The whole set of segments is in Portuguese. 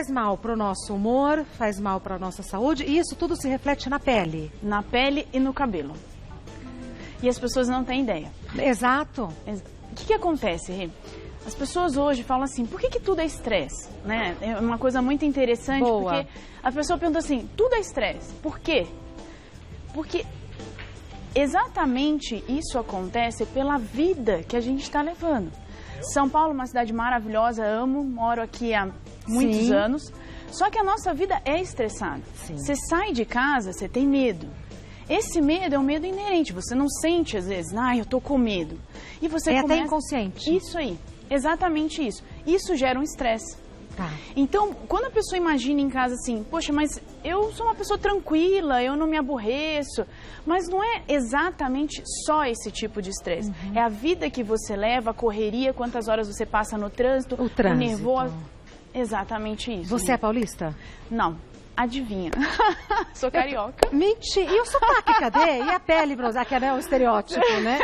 Faz mal para o nosso humor, faz mal para a nossa saúde e isso tudo se reflete na pele. Na pele e no cabelo. E as pessoas não têm ideia. Exato. O que acontece, Rê? As pessoas hoje falam assim, por que tudo é estresse? Né? É uma coisa muito interessante, Boa. porque a pessoa pergunta assim, tudo é estresse. Por quê? Porque exatamente isso acontece pela vida que a gente está levando. São Paulo é uma cidade maravilhosa, amo, moro aqui há muitos anos. Só que a nossa vida é estressada. Sim. Você sai de casa, você tem medo. Esse medo é um medo inerente, você não sente às vezes, eu tô com medo. E você é começa... até inconsciente. Isso aí, exatamente isso. Isso gera um estresse. Tá. Então, quando a pessoa imagina em casa assim, poxa, mas eu sou uma pessoa tranquila, eu não me aborreço. Mas não é exatamente só esse tipo de estresse. É a vida que você leva, a correria, quantas horas você passa no trânsito, o nervoso. Exatamente isso. Você é paulista? Não. Adivinha? Sou carioca. Mentira. E o sotaque, cadê? E a pele bronzeada, que é o estereótipo, né?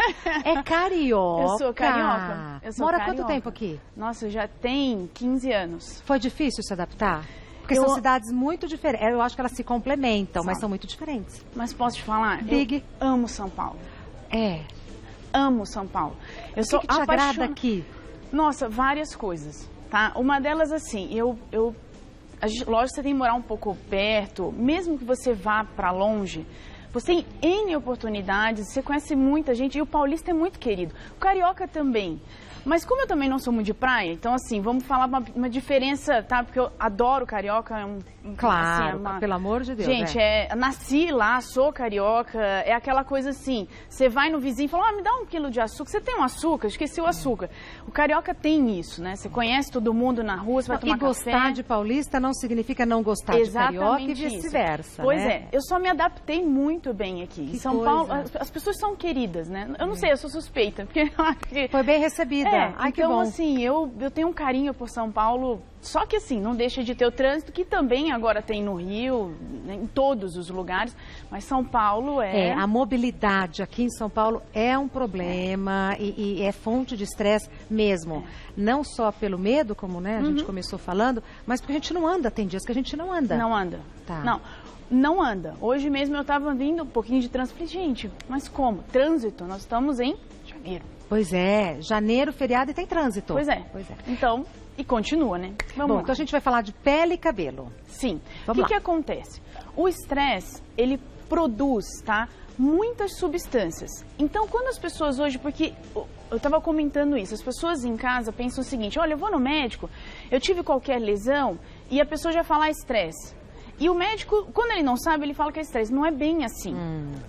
É carioca. Eu sou carioca. Mora quanto tempo aqui? Nossa, já tem 15 anos. Foi difícil se adaptar? Porque são cidades muito diferentes. Eu acho que elas se complementam, mas são muito diferentes. Mas posso te falar? Diga. Eu amo São Paulo. Amo São Paulo. O que te agrada aqui? Nossa, várias coisas, tá? Uma delas, assim, lógico, você tem que morar um pouco perto, mesmo que você vá para longe, você tem N oportunidades, você conhece muita gente, e o paulista é muito querido, o carioca também. Mas como eu também não sou muito de praia, então assim, vamos falar uma diferença, tá? Porque eu adoro carioca. Claro, assim, pelo amor de Deus. Gente, nasci lá, sou carioca, é aquela coisa assim, você vai no vizinho e fala, me dá 1 quilo de açúcar, você tem um açúcar? Esqueci o açúcar. O carioca tem isso, né? Você conhece todo mundo na rua, você vai tomar café. E gostar de paulista não significa não gostar de carioca e vice-versa, Pois é, eu só me adaptei muito bem aqui. Em São Paulo, as pessoas são queridas, né? Eu não sei, eu sou suspeita, porque... Foi bem recebida. Ai, que bom. Assim, eu tenho um carinho por São Paulo, só que assim, não deixa de ter o trânsito, que também agora tem no Rio, né, em todos os lugares, mas São Paulo a mobilidade aqui em São Paulo é um problema e é fonte de estresse mesmo. Não só pelo medo, como a gente começou falando, mas porque a gente não anda, tem dias que a gente não anda. Não anda, não anda. Hoje mesmo eu estava vindo um pouquinho de trânsito, falei, gente, mas como? Trânsito, nós estamos em janeiro. Pois é, janeiro, feriado e tem trânsito. Pois é. Então, e continua, né? Vamos lá. Então a gente vai falar de pele e cabelo. Sim. O que acontece? O estresse, ele produz, muitas substâncias. Então, quando as pessoas hoje, porque eu estava comentando isso, as pessoas em casa pensam o seguinte, olha, eu vou no médico, eu tive qualquer lesão e a pessoa já fala estresse. E o médico, quando ele não sabe, ele fala que é estresse. Não é bem assim,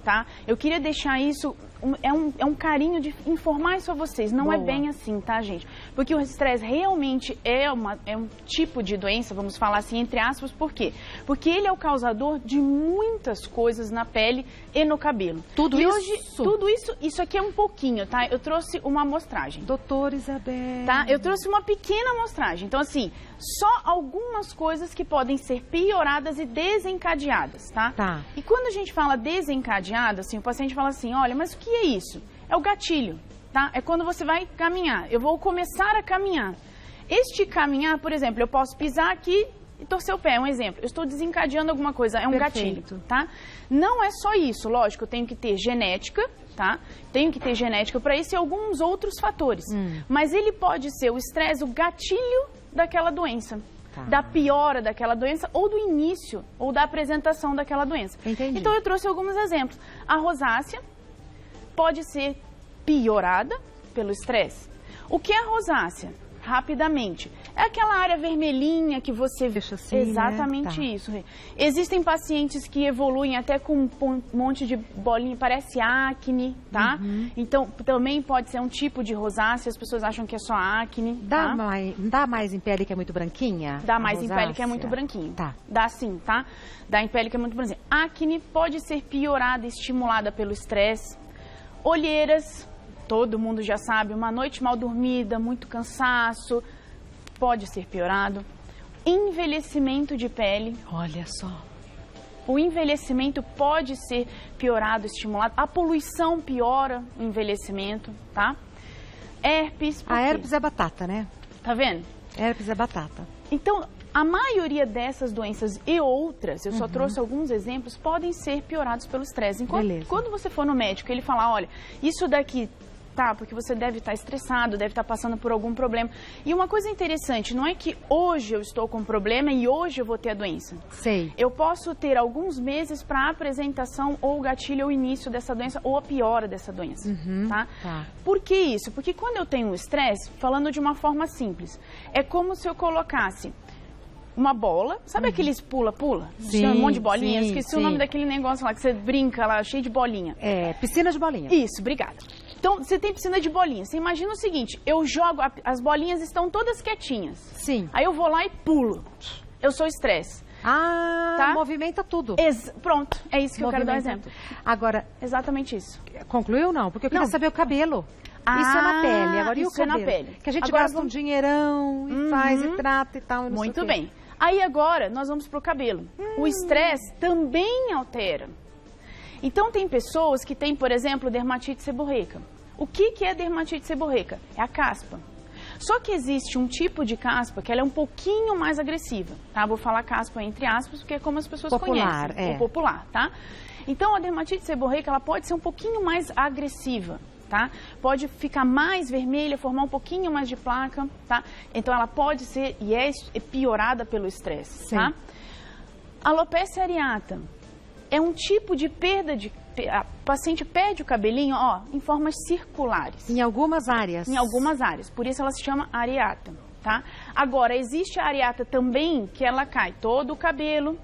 tá? Eu queria deixar isso, é um carinho de informar isso a vocês. Não é bem assim, tá, gente? Porque o estresse realmente é um tipo de doença, vamos falar assim, entre aspas, por quê? Porque ele é o causador de muitas coisas na pele e no cabelo. Tudo isso? Hoje, tudo isso, isso aqui é um pouquinho, tá? Eu trouxe uma amostragem. Doutora Isabel. Tá? Eu trouxe uma pequena amostragem. Então, assim, só algumas coisas que podem ser pioradas e desencadeadas, tá? E quando a gente fala desencadeado, assim, o paciente fala assim, olha, mas o que é isso? É o gatilho, tá? É quando você vai caminhar. Eu vou começar a caminhar. Este caminhar, por exemplo, eu posso pisar aqui e torcer o pé, é um exemplo. Eu estou desencadeando alguma coisa, é um gatilho, tá? Não é só isso, lógico, eu tenho que ter genética, tá? Tenho que ter genética para isso e alguns outros fatores. Mas ele pode ser o estresse, o gatilho daquela doença. Da piora daquela doença ou do início ou da apresentação daquela doença. Entendi. Então eu trouxe alguns exemplos. A rosácea pode ser piorada pelo estresse. O que é a rosácea? Rapidamente. É aquela área vermelhinha que você... Deixa assim, exatamente isso. Existem pacientes que evoluem até com um monte de bolinha, parece acne, tá? Então, também pode ser um tipo de rosácea, as pessoas acham que é só acne. Dá mais em pele que é muito branquinha? Dá mais em pele que é muito branquinho. Dá sim, tá? Dá em pele que é muito branquinho. Acne pode ser piorada, estimulada pelo estresse. Olheiras... Todo mundo já sabe, uma noite mal dormida, muito cansaço, pode ser piorado. Envelhecimento de pele. Olha só. O envelhecimento pode ser piorado, estimulado. A poluição piora o envelhecimento, tá? Herpes. A herpes é batata, né? Tá vendo? Herpes é batata. Então, a maioria dessas doenças e outras, eu só trouxe alguns exemplos, podem ser piorados pelo estresse. Quando você for no médico, ele falar, olha, isso daqui tá, porque você deve estar estressado, deve estar passando por algum problema. E uma coisa interessante, não é que hoje eu estou com um problema e hoje eu vou ter a doença. Sei. Eu posso ter alguns meses para a apresentação ou o gatilho ou o início dessa doença ou a piora dessa doença, tá? Por que isso? Porque quando eu tenho um estresse, falando de uma forma simples, é como se eu colocasse uma bola, sabe aqueles pula-pula? Um monte de bolinhas, esqueci o nome daquele negócio lá que você brinca lá, cheio de bolinha. É, piscina de bolinha. Isso, obrigada. Então, você tem piscina de bolinha. Você imagina o seguinte, eu jogo, as bolinhas estão todas quietinhas. Sim. Aí eu vou lá e pulo. Eu sou estresse. Ah, movimenta tudo. Pronto, é isso que eu quero dar um exemplo. Agora... Exatamente isso. Concluiu ou não? Porque eu queria saber o cabelo. Isso é na pele. Agora, e o cabelo? É na pele. Que a gente gasta um dinheirão e faz e trata e tal. E não muito bem. Aí agora, nós vamos pro cabelo. O estresse também altera. Então, tem pessoas que têm, por exemplo, dermatite seborreica. O que é dermatite seborreica? É a caspa. Só que existe um tipo de caspa que ela é um pouquinho mais agressiva, tá? Vou falar caspa entre aspas, porque é como as pessoas conhecem. O popular, tá? Então, a dermatite seborreica, ela pode ser um pouquinho mais agressiva, tá? Pode ficar mais vermelha, formar um pouquinho mais de placa, tá? Então, ela pode ser e é piorada pelo estresse, tá? Alopecia areata é um tipo de perda de... A paciente perde o cabelinho, ó, em formas circulares. Em algumas áreas. Em algumas áreas. Por isso ela se chama areata, tá? Agora, existe a areata também que ela cai todo o cabelo,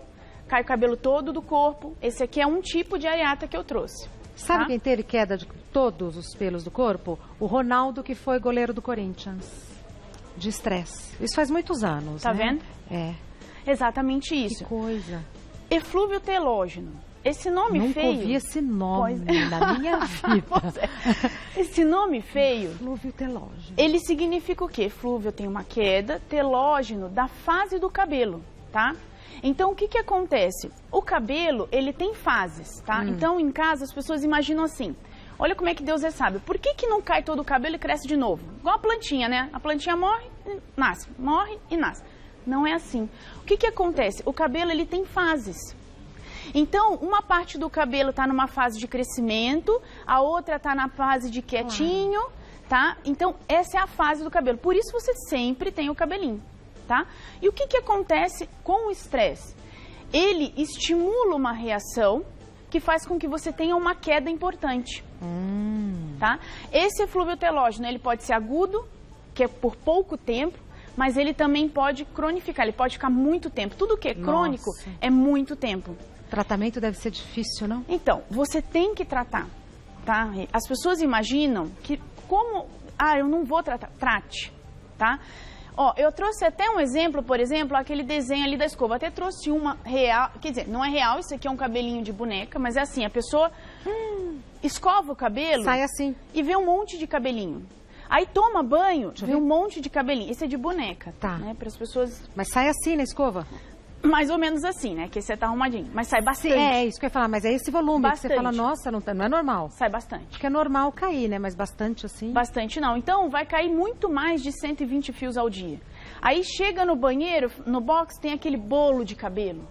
cai o cabelo todo do corpo. Esse aqui é um tipo de areata que eu trouxe. Sabe quem teve queda de todos os pelos do corpo? O Ronaldo, que foi goleiro do Corinthians. De estresse. Isso faz muitos anos, tá vendo? É. Exatamente isso. Que coisa. Eflúvio telógeno. Esse nome feio... Nunca ouvi esse nome na minha vida. Esse nome feio... Eflúvio telógeno. Ele significa o quê? Eflúvio tem uma queda, telógeno da fase do cabelo, tá? Então, o que acontece? O cabelo, ele tem fases, tá? Então, em casa, as pessoas imaginam assim... Olha como é que Deus é sábio. Por que não cai todo o cabelo e cresce de novo? Igual a plantinha, né? A plantinha morre e nasce. Morre e nasce. Não é assim. O que acontece? O cabelo, ele tem fases. Então, uma parte do cabelo está numa fase de crescimento, a outra está na fase de quietinho, tá? Então, essa é a fase do cabelo. Por isso, você sempre tem o cabelinho, tá? E o que acontece com o estresse? Ele estimula uma reação que faz com que você tenha uma queda importante, tá? Esse eflúvio telógeno, ele pode ser agudo, que é por pouco tempo, mas ele também pode cronificar, ele pode ficar muito tempo. Tudo que é crônico é muito tempo. Tratamento deve ser difícil, não? Então, você tem que tratar, tá? As pessoas imaginam que como... Ah, eu não vou tratar. Trate, tá? Ó, eu trouxe até um exemplo, por exemplo, aquele desenho ali da escova. Até trouxe uma real... Quer dizer, não é real, isso aqui é um cabelinho de boneca, mas é assim, a pessoa escova o cabelo... Sai assim. E vê um monte de cabelinho. Aí toma banho, vê um monte de cabelinho. Isso é de boneca, tá? Né? Para as pessoas... Mas sai assim na escova? Mais ou menos assim, né? Que você tá arrumadinho. Mas sai bastante. É isso que eu ia falar, mas é esse volume bastante. Que você fala, nossa, não é normal. Sai bastante. Porque é normal cair, né? Mas bastante assim. Bastante não. Então, vai cair muito mais de 120 fios ao dia. Aí chega no banheiro, no box, tem aquele bolo de cabelo.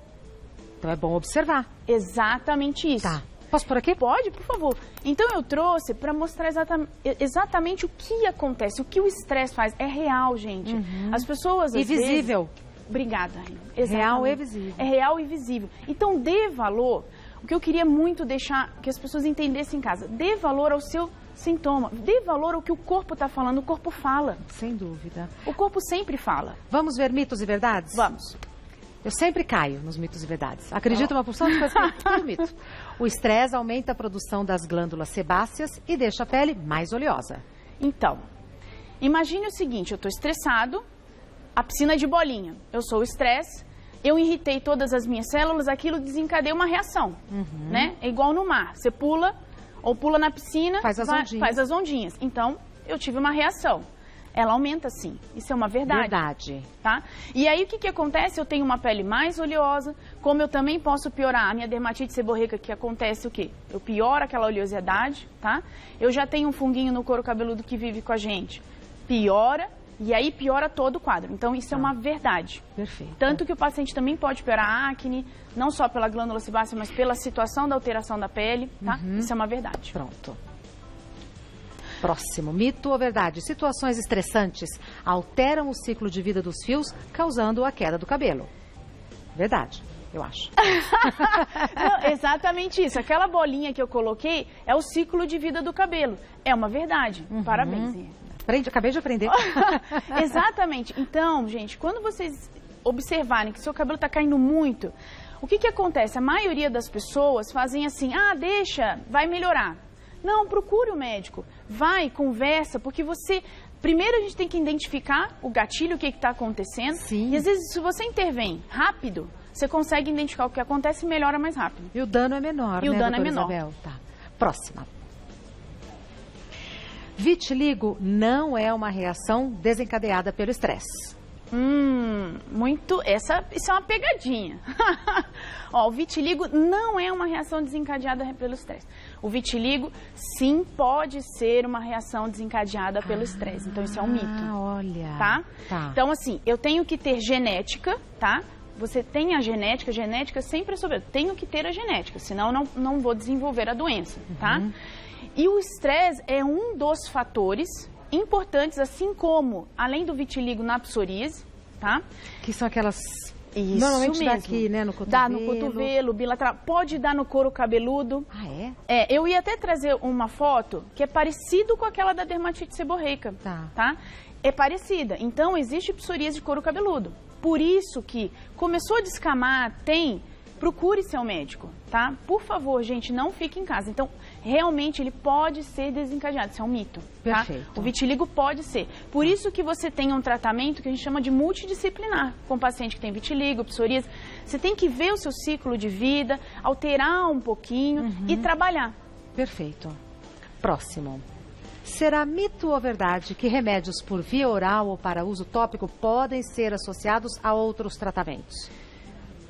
Então é bom observar. Exatamente isso. Tá. Posso por aqui? Pode, por favor. Então, eu trouxe para mostrar exatamente o que acontece, o que o estresse faz. É real, gente. As pessoas, às Invisível. vezes... Obrigada. Real e visível. É real e visível. Então, dê valor. O que eu queria muito deixar que as pessoas entendessem em casa. Dê valor ao seu sintoma. Dê valor ao que o corpo está falando. O corpo fala. Sem dúvida. O corpo sempre fala. Vamos ver mitos e verdades? Vamos. Eu sempre caio nos mitos e verdades. Acredito uma porção de coisas que tudo mito. O estresse aumenta a produção das glândulas sebáceas e deixa a pele mais oleosa. Então, imagine o seguinte, eu estou estressado, a piscina de bolinha, eu sou o estresse, eu irritei todas as minhas células, aquilo desencadeia uma reação, né? É igual no mar, você pula ou pula na piscina, faz as ondinhas. Então, eu tive uma reação. Ela aumenta sim, isso é uma verdade. Verdade. Tá? E aí o que acontece? Eu tenho uma pele mais oleosa, como eu também posso piorar a minha dermatite seborreica, que acontece o quê? Eu pioro aquela oleosidade, tá? Eu já tenho um funguinho no couro cabeludo que vive com a gente, piora. E aí piora todo o quadro. Então, isso é uma verdade. Perfeito. Tanto que o paciente também pode piorar a acne, não só pela glândula sebácea, mas pela situação da alteração da pele, tá? Isso é uma verdade. Pronto. Próximo, mito ou verdade? Situações estressantes alteram o ciclo de vida dos fios, causando a queda do cabelo. Verdade, eu acho. Não, exatamente isso. Aquela bolinha que eu coloquei é o ciclo de vida do cabelo. É uma verdade. Parabéns. Acabei de aprender. Exatamente. Então, gente, quando vocês observarem que seu cabelo está caindo muito, o que acontece? A maioria das pessoas fazem assim, deixa, vai melhorar. Não, procure o médico. Vai, conversa, porque você... Primeiro a gente tem que identificar o gatilho, o que está acontecendo. Sim. E às vezes, se você intervém rápido, você consegue identificar o que acontece e melhora mais rápido. E o dano é menor, e né, o dano é menor. Isabel? Tá. Próxima. Vitiligo não é uma reação desencadeada pelo estresse. Isso é uma pegadinha. Ó, o vitiligo não é uma reação desencadeada pelo estresse. O vitiligo, sim, pode ser uma reação desencadeada pelo estresse. Então, isso é um mito. Olha. Tá? Tá? Então, assim, eu tenho que ter genética, tá? Você tem a genética sempre é sobre... Eu tenho que ter a genética, senão eu não vou desenvolver a doença, tá? E o estresse é um dos fatores importantes, assim como, além do vitiligo, na psoríase, tá? Que são aquelas... Isso normalmente mesmo. Dá aqui, né, no cotovelo. Dá no cotovelo, bilateral. Pode dar no couro cabeludo. Ah, é? Eu ia até trazer uma foto que é parecido com aquela da dermatite seborreica, tá? É parecida. Então, existe psoríase de couro cabeludo. Por isso que começou a descamar, procure seu médico, tá? Por favor, gente, não fique em casa. Então, realmente, ele pode ser desencadeado. Isso é um mito, tá? Perfeito. O vitiligo pode ser. Por isso que você tem um tratamento que a gente chama de multidisciplinar. Com paciente que tem vitiligo, psoríase, você tem que ver o seu ciclo de vida, alterar um pouquinho e trabalhar. Perfeito. Próximo. Será mito ou verdade que remédios por via oral ou para uso tópico podem ser associados a outros tratamentos?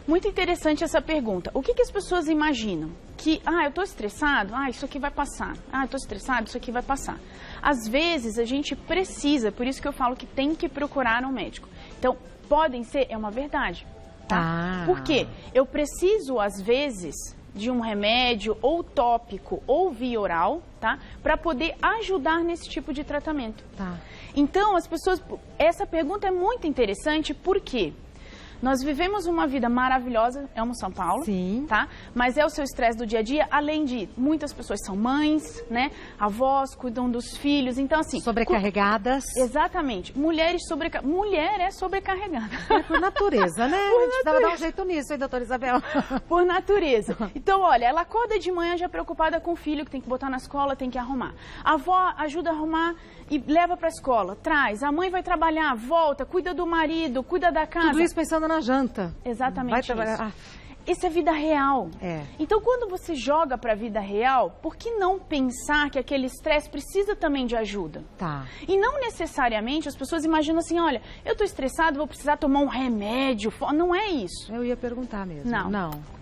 Muito interessante essa pergunta. O que as pessoas imaginam? Que, eu estou estressado, isso aqui vai passar. Eu estou estressado, isso aqui vai passar. Às vezes, a gente precisa, por isso que eu falo que tem que procurar um médico. Então, podem ser, é uma verdade. Tá? Por quê? Eu preciso, às vezes, de um remédio ou tópico ou via oral, tá? Para poder ajudar nesse tipo de tratamento. Tá. Então, essa pergunta é muito interessante, por quê? Nós vivemos uma vida maravilhosa, amo São Paulo, sim, tá? Mas é o seu estresse do dia a dia, além de muitas pessoas são mães, né? Avós, cuidam dos filhos, então assim... Sobrecarregadas. Exatamente. Mulher é sobrecarregada. É por natureza, né? A gente precisava dar um jeito nisso, hein, doutora Isabel? Por natureza. Então, olha, ela acorda de manhã já preocupada com o filho, que tem que botar na escola, tem que arrumar. A avó ajuda a arrumar e leva para a escola, traz. A mãe vai trabalhar, volta, cuida do marido, cuida da casa. Tudo isso pensando na janta. Exatamente isso. Isso é vida real. Então, quando você joga para a vida real, por que não pensar que aquele estresse precisa também de ajuda? Tá. E não necessariamente as pessoas imaginam assim, olha, eu estou estressado, vou precisar tomar um remédio. Não é isso. Eu ia perguntar mesmo.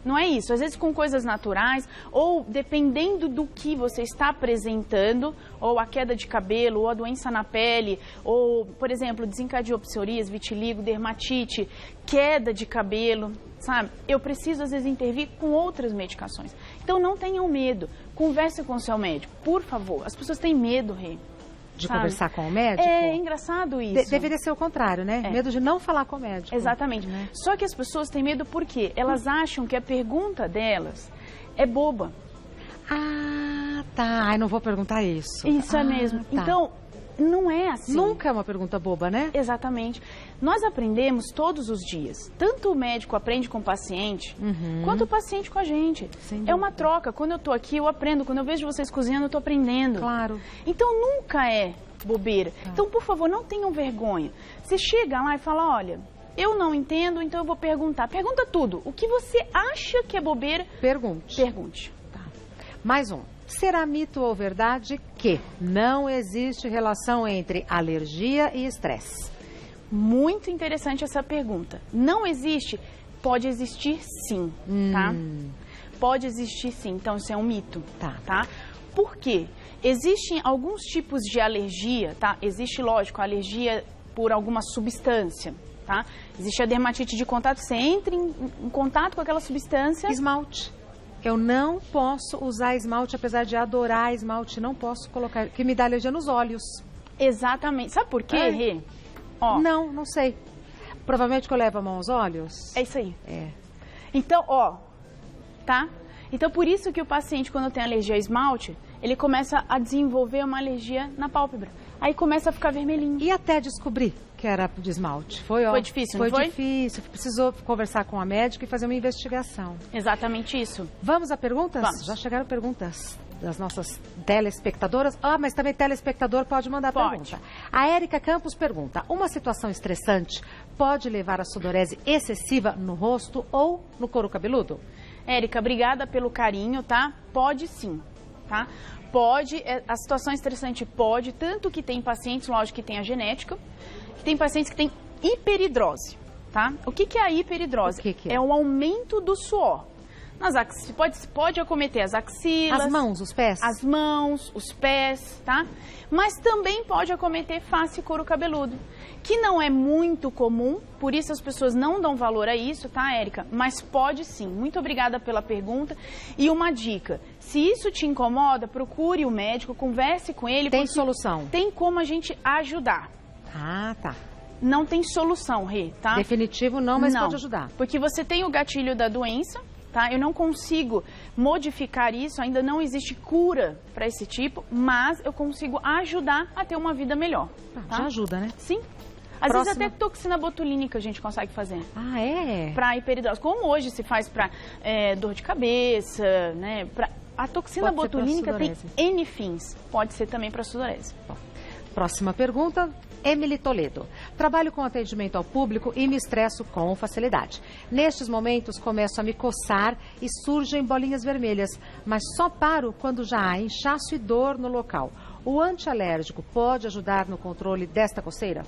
Não é isso. Às vezes com coisas naturais, ou dependendo do que você está apresentando, ou a queda de cabelo, ou a doença na pele, ou, por exemplo, desencadeou psoríase, vitiligo, dermatite, queda de cabelo, sabe? Eu preciso, às vezes, intervir com outras medicações. Então, não tenham medo. Converse com o seu médico, por favor. As pessoas têm medo, Rê. De conversar com o médico? É engraçado isso. Deveria ser o contrário, né? Medo de não falar com o médico. Exatamente. Né? Só que as pessoas têm medo porque elas acham que a pergunta delas é boba. Ah, tá. Ai, não vou perguntar isso. Isso é mesmo. Tá. Então, não é assim. Nunca é uma pergunta boba, né? Exatamente. Nós aprendemos todos os dias. Tanto o médico aprende com o paciente, quanto o paciente com a gente. É uma troca. Quando eu tô aqui, eu aprendo. Quando eu vejo vocês cozinhando, eu tô aprendendo. Claro. Então, nunca é bobeira. Então, por favor, não tenham vergonha. Você chega lá e fala, olha, eu não entendo, então eu vou perguntar. Pergunta tudo. O que você acha que é bobeira? Pergunte. Tá. Mais um. Será mito ou verdade que não existe relação entre alergia e estresse? Muito interessante essa pergunta. Não existe? Pode existir sim, tá? Pode existir sim, então isso é um mito, tá? Por quê? Existem alguns tipos de alergia, tá? Existe, lógico, a alergia por alguma substância, tá? Existe a dermatite de contato, você entra em contato com aquela substância. Esmalte. Eu não posso usar esmalte, apesar de adorar esmalte, não posso colocar, que me dá alergia nos olhos. Exatamente. Sabe por quê, Rê? Ó. Não sei. Provavelmente que eu levo a mão aos olhos. É isso aí. É. Então, ó, tá? Então, por isso que o paciente, quando tem alergia ao esmalte, ele começa a desenvolver uma alergia na pálpebra. Aí começa a ficar vermelhinho. E até descobrir que era de esmalte. Foi difícil, não foi? Foi difícil. Precisou conversar com a médica e fazer uma investigação. Exatamente isso. Vamos a perguntas? Vamos. Já chegaram perguntas das nossas telespectadoras. Mas também telespectador pode mandar pergunta. A Érica Campos pergunta: uma situação estressante pode levar a sudorese excessiva no rosto ou no couro cabeludo? Érica, obrigada pelo carinho, tá? Pode sim, tá? Pode, a situação estressante pode, tanto que tem pacientes, lógico que tem a genética, que tem pacientes que têm hiperidrose, tá? O que é a hiperidrose? O que é? É o aumento do suor. Pode acometer as axilas. As mãos, os pés? As mãos, os pés, tá? Mas também pode acometer face e couro cabeludo, que não é muito comum, por isso as pessoas não dão valor a isso, tá, Érica? Mas pode sim. Muito obrigada pela pergunta. E uma dica, se isso te incomoda, procure o médico, converse com ele. Tem solução? Tem como a gente ajudar. Ah, tá. Não tem solução, Rê, tá? Definitivo não, mas não, pode ajudar. Porque você tem o gatilho da doença, tá? Eu não consigo modificar isso, ainda não existe cura para esse tipo, mas eu consigo ajudar a ter uma vida melhor. Tá? Já ajuda, né? Sim. Às vezes até toxina botulínica a gente consegue fazer. Ah, é? Para hiperidrose. Como hoje se faz para dor de cabeça, né? A toxina botulínica tem N fins. Pode ser também para sudorese. Bom, próxima pergunta. Emily Toledo. Trabalho com atendimento ao público e me estresso com facilidade. Nestes momentos começo a me coçar e surgem bolinhas vermelhas, mas só paro quando já há inchaço e dor no local. O antialérgico pode ajudar no controle desta coceira?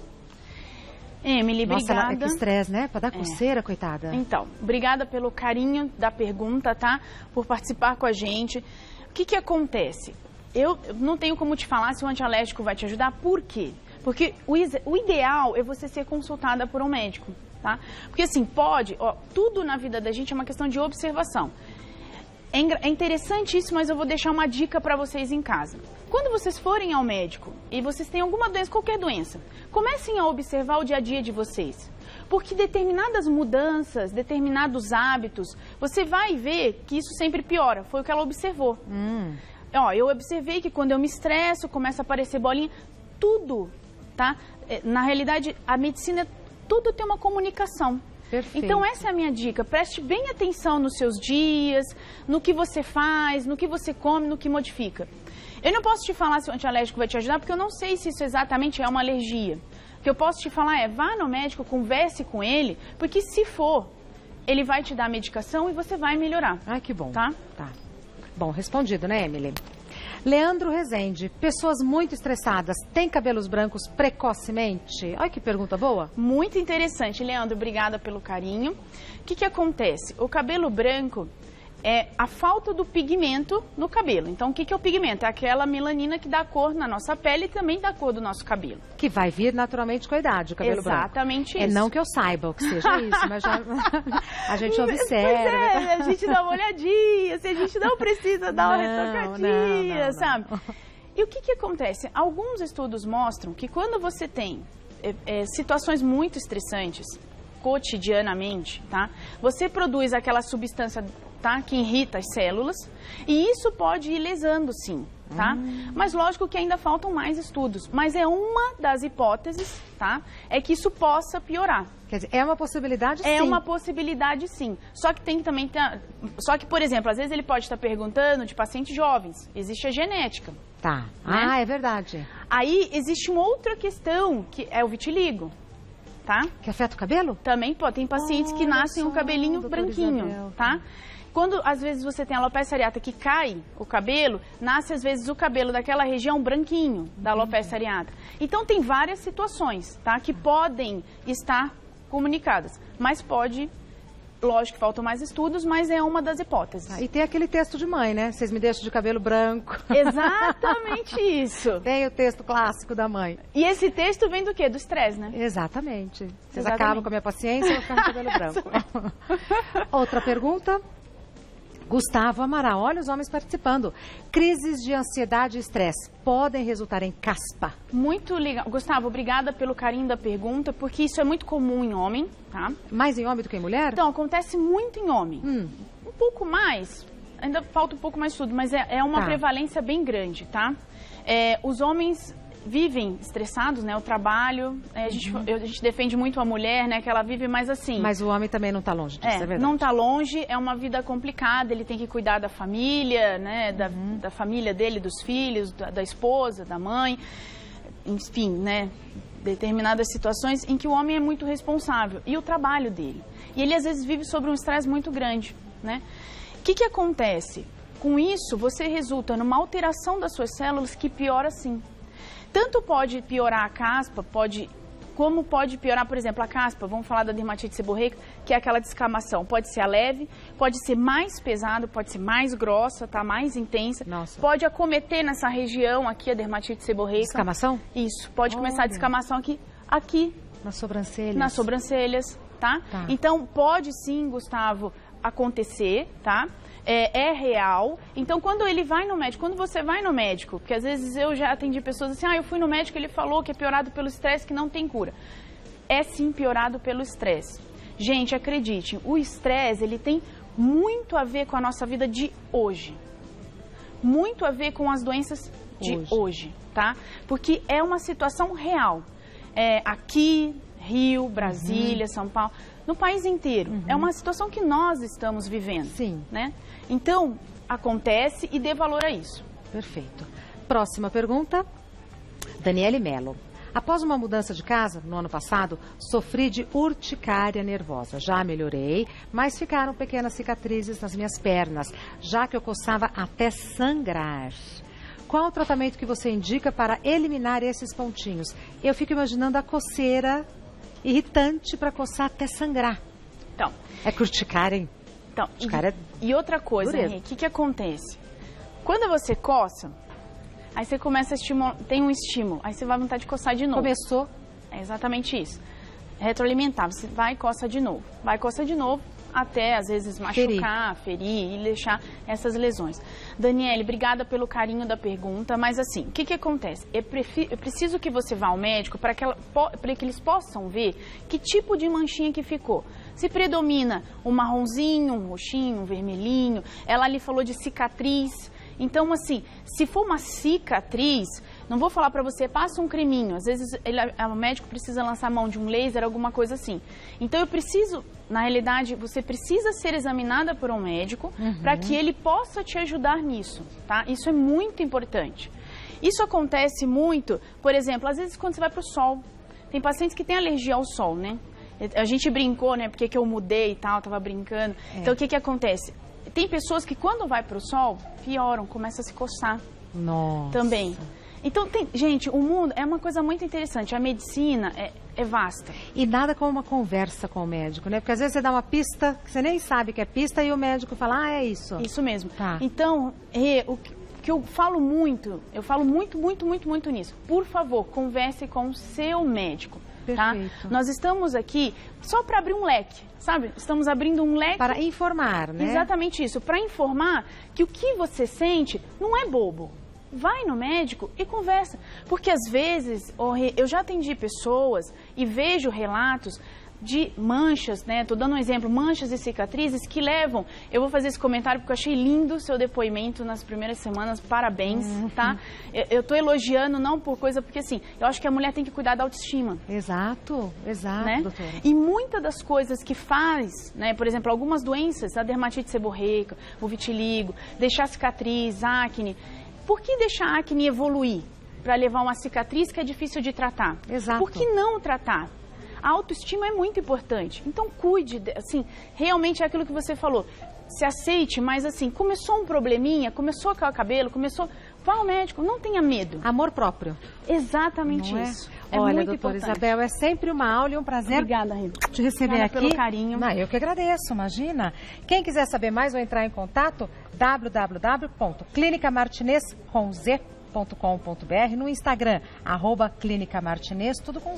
Emily, Nossa, obrigada. É que estresse, né? Pra dar coceira, coitada. Então, obrigada pelo carinho da pergunta, tá? Por participar com a gente. O que acontece? Eu não tenho como te falar se o antialérgico vai te ajudar. Por quê? Porque o ideal é você ser consultada por um médico, tá? Porque assim, tudo na vida da gente é uma questão de observação. É interessante isso, mas eu vou deixar uma dica para vocês em casa. Quando vocês forem ao médico e vocês têm alguma doença, qualquer doença, comecem a observar o dia a dia de vocês. Porque determinadas mudanças, determinados hábitos, você vai ver que isso sempre piora. Foi o que ela observou. Eu observei que quando eu me estresso, começa a aparecer bolinha, tudo, tá? Na realidade, a medicina, tudo tem uma comunicação. Perfeito. Então essa é a minha dica, preste bem atenção nos seus dias, no que você faz, no que você come, no que modifica. Eu não posso te falar se o antialérgico vai te ajudar, porque eu não sei se isso exatamente é uma alergia. O que eu posso te falar é, vá no médico, converse com ele, porque se for, ele vai te dar a medicação e você vai melhorar. Ah, que bom. Tá? Tá. Bom, respondido, né, Emily? Leandro Rezende, pessoas muito estressadas têm cabelos brancos precocemente? Olha que pergunta boa. Muito interessante, Leandro, obrigada pelo carinho. O que acontece? O cabelo branco é a falta do pigmento no cabelo. Então, o que é o pigmento? É aquela melanina que dá cor na nossa pele e também dá cor do nosso cabelo. Que vai vir naturalmente com a idade, o cabelo branco. Exatamente isso. É não que eu saiba o que seja isso, mas já, a gente observa. Pois é, a gente dá uma olhadinha, se a gente não precisa dar uma retocadinha, sabe? E o que acontece? Alguns estudos mostram que quando você tem situações muito estressantes, cotidianamente, tá? Você produz aquela substância, tá? Que irrita as células e isso pode ir lesando, sim, tá? Mas lógico que ainda faltam mais estudos, mas é uma das hipóteses, tá? É que isso possa piorar. Quer dizer, é uma possibilidade, sim. É uma possibilidade, sim. Só que tem que também ter... Só que, por exemplo, às vezes ele pode estar perguntando de pacientes jovens. Existe a genética. Tá. Né? Ah, é verdade. Aí existe uma outra questão, que é o vitiligo. Tá? Que afeta o cabelo? Também pode. Tem pacientes que nascem um cabelinho branquinho, Isabel, tá? Quando, às vezes, você tem a alopecia areata que cai o cabelo, nasce, às vezes, o cabelo daquela região branquinho da alopecia areata. Então, tem várias situações, tá? Que podem estar comunicadas, mas pode Lógico que faltam mais estudos, mas é uma das hipóteses. E tem aquele texto de mãe, né? Vocês me deixam de cabelo branco. Exatamente isso. Tem o texto clássico da mãe. E esse texto vem do quê? Do estresse, né? Exatamente. Vocês acabam com a minha paciência, eu vou ficar com cabelo branco. Outra pergunta. Gustavo Amaral, olha os homens participando. Crises de ansiedade e estresse podem resultar em caspa? Muito legal. Gustavo, obrigada pelo carinho da pergunta, porque isso é muito comum em homem, tá? Mais em homem do que em mulher? Então, acontece muito em homem. Um pouco mais, ainda falta um pouco mais de estudo, mas é uma prevalência bem grande, tá? Os homens vivem estressados, né? O trabalho, a gente defende muito a mulher, né? Que ela vive mais assim. Mas o homem também não está longe disso, é verdade. Não está longe, é uma vida complicada, ele tem que cuidar da família, né? Da família dele, dos filhos, da esposa, da mãe, enfim, né? Determinadas situações em que o homem é muito responsável. E o trabalho dele. E ele, às vezes, vive sobre um estresse muito grande, né? O que acontece? Com isso, você resulta numa alteração das suas células que piora sim. Tanto pode piorar a caspa, como pode piorar, por exemplo, a caspa, vamos falar da dermatite seborreica, que é aquela descamação. Pode ser a leve, pode ser mais pesado, pode ser mais grossa, tá? Mais intensa. Nossa. Pode acometer nessa região aqui a dermatite seborreica. Descamação? Isso, pode começar a descamação aqui. Nas sobrancelhas. Nas sobrancelhas, tá? Então, pode sim, Gustavo, acontecer, tá? É real. Então, quando ele vai no médico, quando você vai no médico, porque às vezes eu já atendi pessoas assim, eu fui no médico, ele falou que é piorado pelo estresse, que não tem cura. É sim piorado pelo estresse. Gente, acredite, o estresse, ele tem muito a ver com a nossa vida de hoje. Muito a ver com as doenças de hoje, tá? Porque é uma situação real. Aqui, Rio, Brasília, São Paulo, no país inteiro. É uma situação que nós estamos vivendo. Sim. Né? Então, acontece e dê valor a isso. Perfeito. Próxima pergunta. Daniele Mello. Após uma mudança de casa, no ano passado, sofri de urticária nervosa. Já melhorei, mas ficaram pequenas cicatrizes nas minhas pernas, já que eu coçava até sangrar. Qual o tratamento que você indica para eliminar esses pontinhos? Eu fico imaginando a coceira irritante para coçar até sangrar. Então, é urticária, hein? Então, e outra coisa, o que acontece? Quando você coça, aí você começa a estimular, tem um estímulo, aí você vai à vontade de coçar de novo. Começou. É exatamente isso. Retroalimentar, você vai e coça de novo. Vai e coça de novo, até às vezes machucar, ferir e deixar essas lesões. Daniele, obrigada pelo carinho da pergunta, mas assim, o que acontece? Eu preciso que você vá ao médico para que eles possam ver que tipo de manchinha que ficou. Se predomina um marronzinho, um roxinho, um vermelhinho, ela ali falou de cicatriz. Então, assim, se for uma cicatriz, não vou falar para você, passa um creminho. Às vezes o médico precisa lançar a mão de um laser, alguma coisa assim. Então, eu preciso, na realidade, você precisa ser examinada por um médico para que ele possa te ajudar nisso, tá? Isso é muito importante. Isso acontece muito, por exemplo, às vezes quando você vai para o sol. Tem pacientes que têm alergia ao sol, né? A gente brincou, né? Porque que eu mudei e tal, tava brincando. Então, o que acontece? Tem pessoas que quando vai para o sol, pioram, começam a se coçar. Nossa. Também. Então, gente, o mundo é uma coisa muito interessante. A medicina é vasta. E nada como uma conversa com o médico, né? Porque às vezes você dá uma pista, que você nem sabe que é pista, e o médico fala, é isso. Isso mesmo. Tá. Então, o que eu falo muito nisso. Por favor, converse com o seu médico. Tá? Nós estamos aqui só para abrir um leque, sabe? Estamos abrindo um leque... Para informar, né? Exatamente isso. Para informar que o que você sente não é bobo. Vai no médico e conversa. Porque às vezes, eu já atendi pessoas e vejo relatos de manchas, né? Tô dando um exemplo, manchas e cicatrizes que levam... Eu vou fazer esse comentário porque eu achei lindo o seu depoimento nas primeiras semanas, parabéns, tá? Eu tô elogiando não por coisa, porque assim, eu acho que a mulher tem que cuidar da autoestima. Exato, né? Doutora. E muitas das coisas que faz, né? Por exemplo, algumas doenças, a dermatite seborreica, o vitiligo, deixar cicatriz, acne. Por que deixar a acne evoluir para levar uma cicatriz que é difícil de tratar? Exato. Por que não tratar? A autoestima é muito importante. Então, cuide, assim, realmente é aquilo que você falou. Se aceite, mas assim, começou um probleminha, começou a cair o cabelo, vá ao médico, não tenha medo. Amor próprio. Exatamente isso. Olha, doutora Isabel, é sempre uma aula e um prazer. Obrigada, Rita. Te receber aqui. Pelo carinho. Não, eu que agradeço, imagina. Quem quiser saber mais ou entrar em contato, www.clinicamartinez.com.br, no Instagram, @clinicamartinez, tudo com